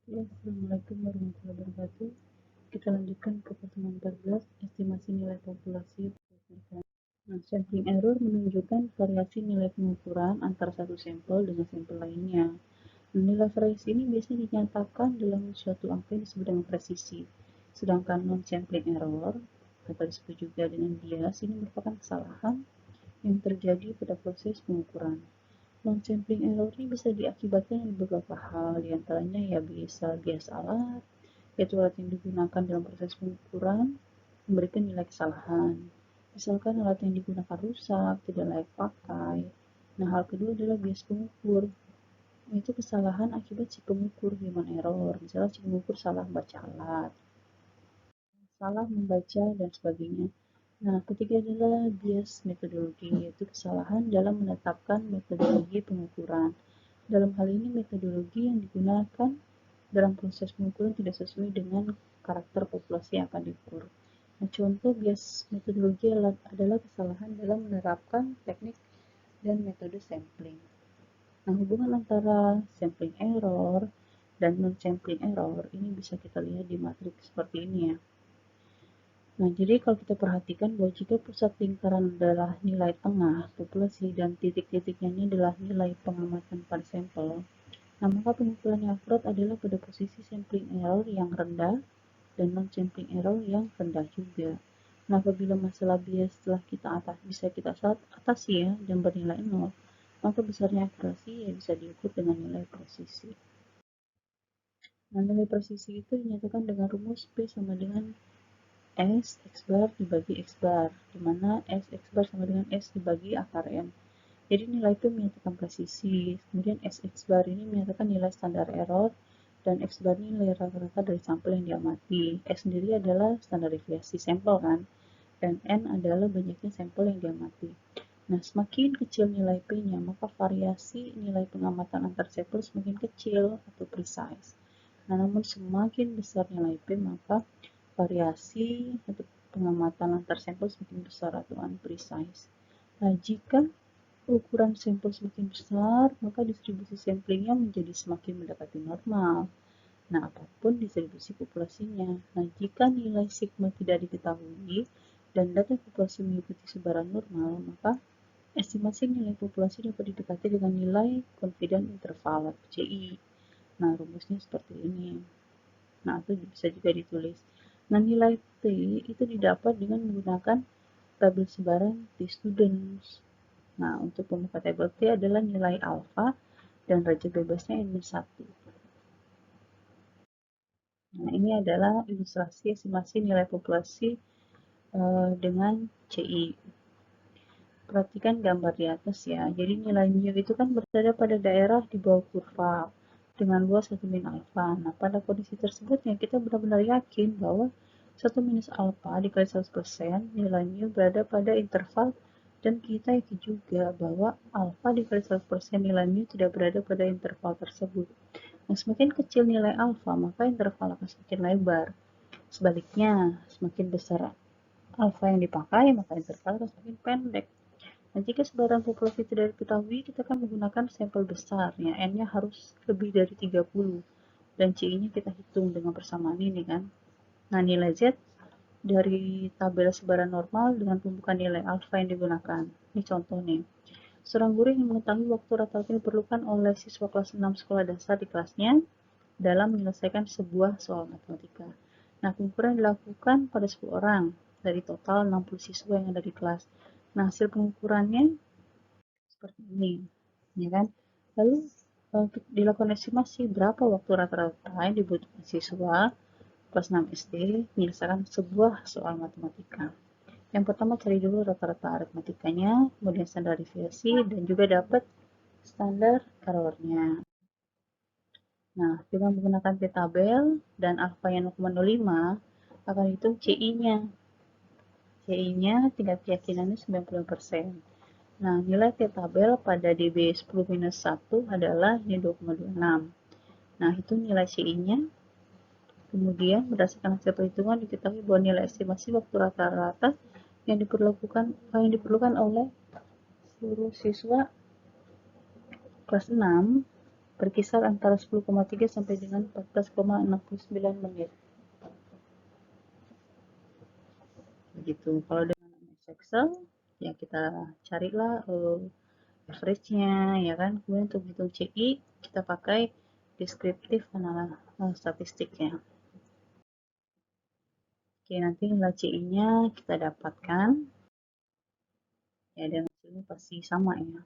Ya, Assalamualaikum warahmatullahi wabarakatuh. Kita lanjutkan ke pertemuan 14, estimasi nilai populasi. Nah, sampling error menunjukkan variasi nilai pengukuran antara satu sampel dengan sampel lainnya. Nilai variasi ini biasanya dinyatakan dalam suatu angka yang disebut dengan presisi. Sedangkan non-sampling error, atau disebut juga dengan bias, ini merupakan kesalahan yang terjadi pada proses pengukuran. Non-sampling error ini bisa diakibatkan dari beberapa hal, diantaranya ya bisa bias alat, yaitu alat yang digunakan dalam proses pengukuran memberikan nilai kesalahan. Misalkan alat yang digunakan rusak, tidak layak pakai. Nah, hal kedua adalah bias pengukur, yaitu kesalahan akibat si pengukur, human error. Misalnya si pengukur salah membaca alat, salah membaca, dan sebagainya. Nah, ketiga adalah bias metodologi, yaitu kesalahan dalam menetapkan metodologi pengukuran. Dalam hal ini, metodologi yang digunakan dalam proses pengukuran tidak sesuai dengan karakter populasi yang akan diukur. Nah, contoh bias metodologi adalah kesalahan dalam menerapkan teknik dan metode sampling. Nah, hubungan antara sampling error dan non-sampling error ini bisa kita lihat di matriks seperti ini ya. Nah, jadi kalau kita perhatikan bahwa jika pusat lingkaran adalah nilai tengah populasi dan titik-titiknya ini adalah nilai pengamatan pada sampel, nah maka pengukuran yang akurat adalah pada posisi sampling error yang rendah dan non-sampling error yang rendah juga. Nah, apabila masalah bias telah bisa kita atasi ya dan bernilai 0, maka besarnya akurasi ya bisa diukur dengan nilai presisi. Nah, nilai presisi itu dinyatakan dengan rumus P sama dengan S X bar dibagi X bar, di mana S X bar sama dengan S dibagi akar N. Jadi nilai P menyatakan presisi, kemudian S X bar ini menyatakan nilai standar error, dan X bar ini nilai rata-rata dari sampel yang diamati. S sendiri adalah standar deviasi sampel kan, dan N adalah banyaknya sampel yang diamati. Nah, semakin kecil nilai P-nya, maka variasi nilai pengamatan antar sampel semakin kecil atau precise. Nah, namun semakin besar nilai P, maka variasi atau pengamatan antar sampel semakin besar atau unprecise. Nah, jika ukuran sampel semakin besar, maka distribusi samplingnya menjadi semakin mendekati normal. Nah, apapun distribusi populasinya. Nah, jika nilai sigma tidak diketahui dan data populasi mengikuti sebaran normal, maka estimasi nilai populasi dapat didekati dengan nilai confidence interval atau CI. Nah, rumusnya seperti ini. Nah, itu bisa juga ditulis. Nah, nilai T itu didapat dengan menggunakan tabel sebaran T-students. Nah, untuk pembuka tabel T adalah nilai alfa dan raja bebasnya N-1. Nah, ini adalah ilustrasi estimasi nilai populasi dengan CI. Perhatikan gambar di atas ya. Jadi nilai mu itu kan berada pada daerah di bawah kurva dengan luas 1 min alfa. Nah, pada kondisi tersebut ya kita benar-benar yakin bahwa 1 minus alfa dikali 100% nilai mu berada pada interval, dan kita yakin juga bahwa alfa dikali 100% nilai mu tidak berada pada interval tersebut. Nah, semakin kecil nilai alfa, maka interval akan semakin lebar. Sebaliknya, semakin besar alfa yang dipakai, maka interval akan semakin pendek. Nah, jika sebaran populasi tidak diketahui, kita akan menggunakan sampel besar, ya, N-nya harus lebih dari 30, dan CI-nya kita hitung dengan persamaan ini kan. Nah, nilai Z dari tabel sebaran normal dengan pembukaan nilai alfa yang digunakan. Ini contoh nih. Seorang guru yang mengetahui waktu rata-rata yang diperlukan oleh siswa kelas 6 sekolah dasar di kelasnya dalam menyelesaikan sebuah soal matematika. Nah, pengukuran dilakukan pada 10 orang dari total 60 siswa yang ada di kelas. Nah, hasil pengukurannya seperti ini, ya kan? Lalu dilakukan estimasi berapa waktu rata-rata yang dibutuhkan siswa kelas 6 SD menyelesaikan sebuah soal matematika. Yang pertama cari dulu rata-rata aritmatikanya, kemudian standar deviasi, dan juga dapat standar errornya. Nah, dengan menggunakan T-tabel dan alfa yang 0,05 akan dihitung CI-nya. CI-nya tingkat keyakinannya 90%. Nah, nilai T-tabel pada DB 10-1 adalah 2,26. Nah, itu nilai CI-nya. Kemudian, berdasarkan hasil perhitungan diketahui bahwa nilai estimasi waktu rata-rata yang diperlukan oleh seluruh siswa kelas 6 berkisar antara 10,3 sampai dengan 14,69 menit. Begitu. Kalau dengan MS Excel, ya kita carilah average-nya, ya kan. Kemudian untuk hitung CI, kita pakai deskriptif statistiknya. Oke, nanti nilai CI-nya kita dapatkan. Ya, dan hasilnya pasti sama ya.